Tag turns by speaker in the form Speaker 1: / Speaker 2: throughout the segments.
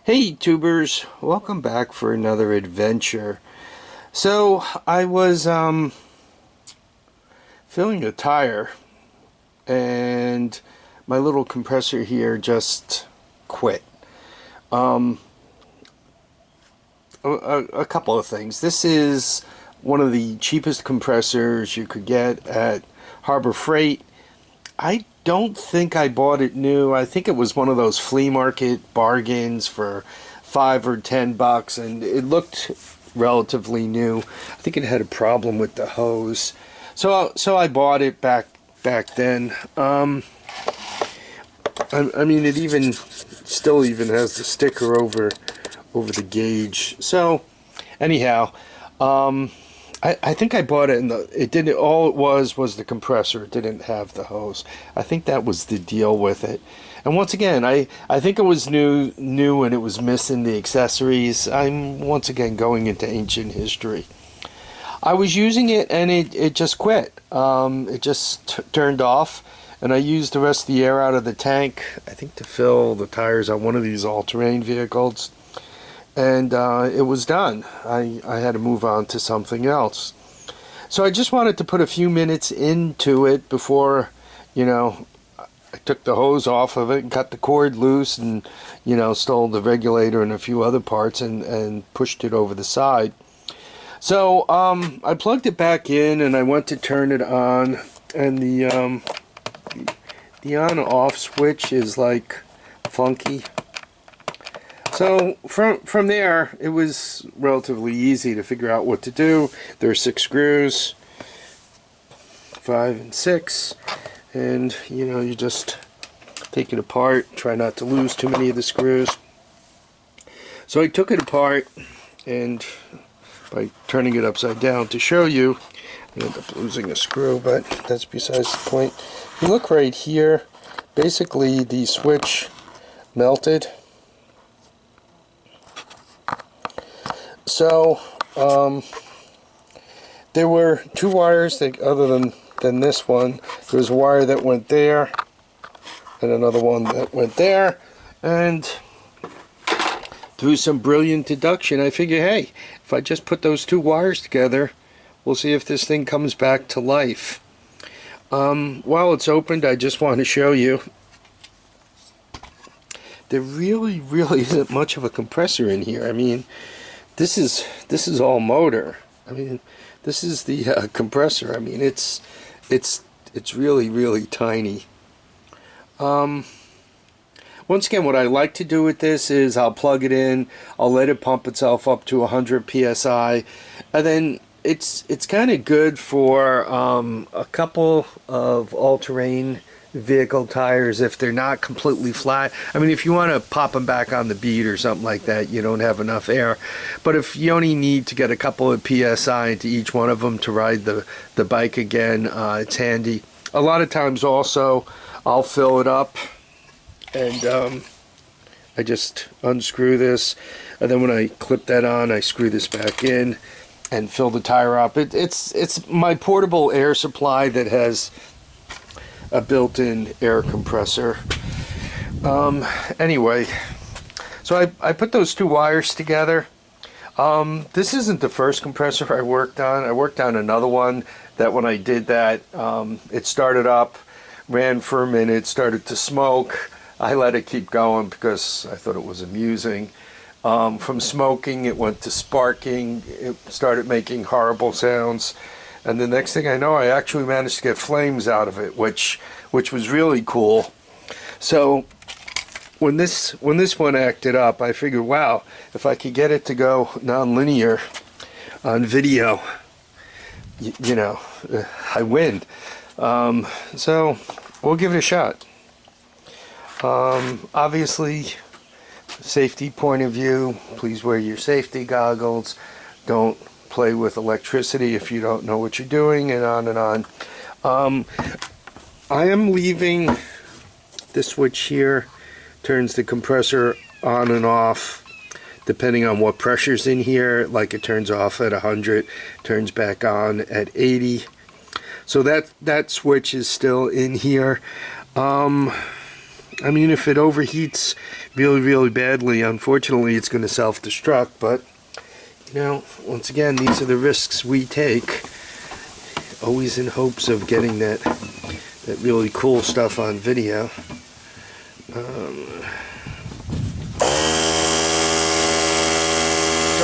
Speaker 1: Hey tubers, welcome back for another adventure. So I was filling a tire and my little compressor here just quit. Um, a couple of things. This is one of the cheapest compressors you could get at Harbor Freight. I don't think I bought it new. I think it was one of those flea market bargains for $5 or $10, and it looked relatively new. I think it had a problem with the hose, so I bought it back then. I mean, it even still even has the sticker over the gauge. So anyhow, I think I bought it and it didn't, all it was the compressor. It didn't have the hose. I think that was the deal with it. And once again, I think it was new and it was missing the accessories. I'm once again going into ancient history. I was using it and it just quit. It just turned off, and I used the rest of the air out of the tank, I think to fill the tires on one of these all-terrain vehicles. And it was done. I had to move on to something else. So I just wanted to put a few minutes into it before, I took the hose off of it and cut the cord loose and, stole the regulator and a few other parts and pushed it over the side. So I plugged it back in and I went to turn it on, and the on-off switch is like funky. So from there, it was relatively easy to figure out what to do. There are 6 screws, 5 and 6, and you just take it apart. Try not to lose too many of the screws. So I took it apart, and by turning it upside down to show you, I ended up losing a screw, but that's besides the point. If you look right here, basically the switch melted. So there were 2 wires that, other than this one, there was a wire that went there and another one that went there, and through some brilliant deduction I figured, hey, if I just put those 2 wires together, we'll see if this thing comes back to life. While it's opened, I just want to show you there really isn't much of a compressor in here. I mean, this is all motor. I mean, this is the compressor. I mean, it's really tiny. Once again, what I like to do with this is I'll plug it in, I'll let it pump itself up to 100 psi, and then it's kind of good for a couple of all-terrain vehicle tires if they're not completely flat. I mean, if you want to pop them back on the bead or something like that, you don't have enough air. But if you only need to get a couple of psi into each one of them to ride the bike again, it's handy. A lot of times also I'll fill it up, and I just unscrew this, and then when I clip that on, I screw this back in and fill the tire up. It's my portable air supply that has a built-in air compressor. Anyway, so I put those 2 wires together. This isn't the first compressor I worked on. I worked on another one that when I did that, it started up, ran for a minute, started to smoke. I let it keep going because I thought it was amusing. From smoking, it went to sparking. It started making horrible sounds. And the next thing I know, I actually managed to get flames out of it, which was really cool. So when this one acted up, I figured, wow, if I could get it to go non-linear on video, I win. So we'll give it a shot. Obviously, safety point of view, please wear your safety goggles. Don't play with electricity if you don't know what you're doing, and on and on. I am leaving this switch here, turns the compressor on and off depending on what pressure's in here. Like, it turns off at 100, turns back on at 80. So that switch is still in here. I mean, if it overheats really, really badly, unfortunately, it's going to self-destruct. But, you know, once again, these are the risks we take. Always in hopes of getting that really cool stuff on video. So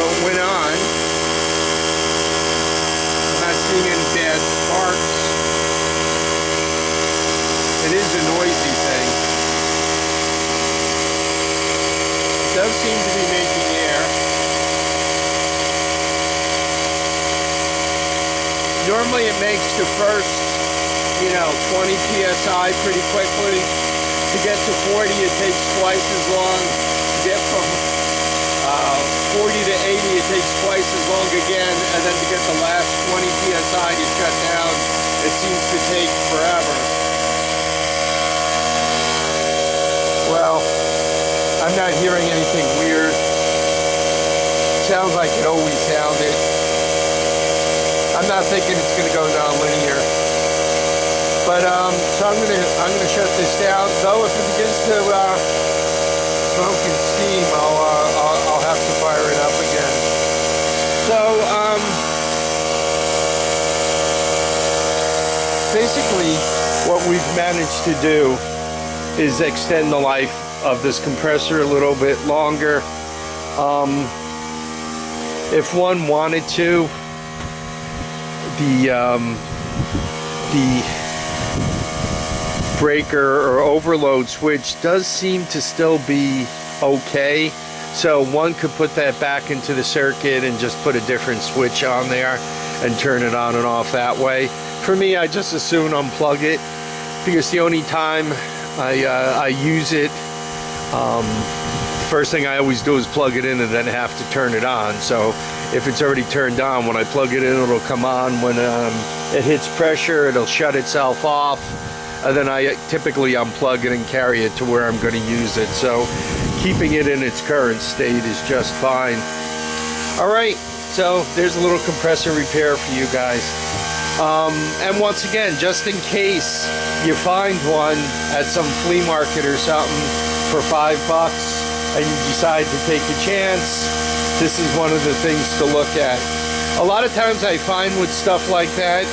Speaker 1: it went on. I'm not seeing any bad sparks. It is a noisy thing. It does seem to be making air. Normally it makes the first, 20 psi pretty quickly. To get to 40, it takes twice as long. To get from 40 to 80, it takes twice as long again. And then to get the last 20 psi to shut down, it seems to take forever. Well, I'm not hearing anything weird. Sounds like it always sounded. I'm not thinking it's going to go non-linear. But so I'm gonna shut this down. Though if it begins to smoke and steam, I'll have to fire it up again. So basically, what we've managed to do is extend the life of this compressor a little bit longer. If one wanted to, the breaker or overload switch does seem to still be okay, so one could put that back into the circuit and just put a different switch on there and turn it on and off that way. For me, I just as soon unplug it, because the only time I use it, first thing I always do is plug it in and then have to turn it on. So if it's already turned on, when I plug it in, it'll come on. When it hits pressure, it'll shut itself off. And then I typically unplug it and carry it to where I'm going to use it. So keeping it in its current state is just fine. Alright, so there's a little compressor repair for you guys. And once again, just in case you find one at some flea market or something for $5 and you decide to take a chance, this is one of the things to look at. A lot of times I find with stuff like that,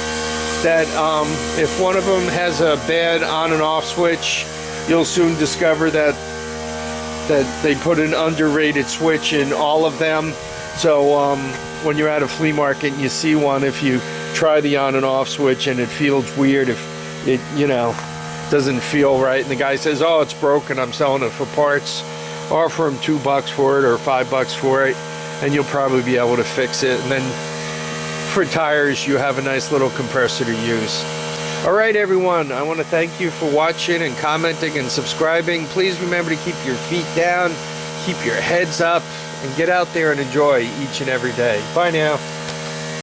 Speaker 1: if one of them has a bad on and off switch, you'll soon discover that they put an underrated switch in all of them. So when you're at a flea market and you see one, if you try the on and off switch and it feels weird, if it doesn't feel right, and the guy says, oh, it's broken, I'm selling it for parts, offer him $2 for it or $5 for it, and you'll probably be able to fix it. And then for tires, you have a nice little compressor to use. Alright everyone, I want to thank you for watching and commenting and subscribing. Please remember to keep your feet down, keep your heads up, and get out there and enjoy each and every day. Bye now.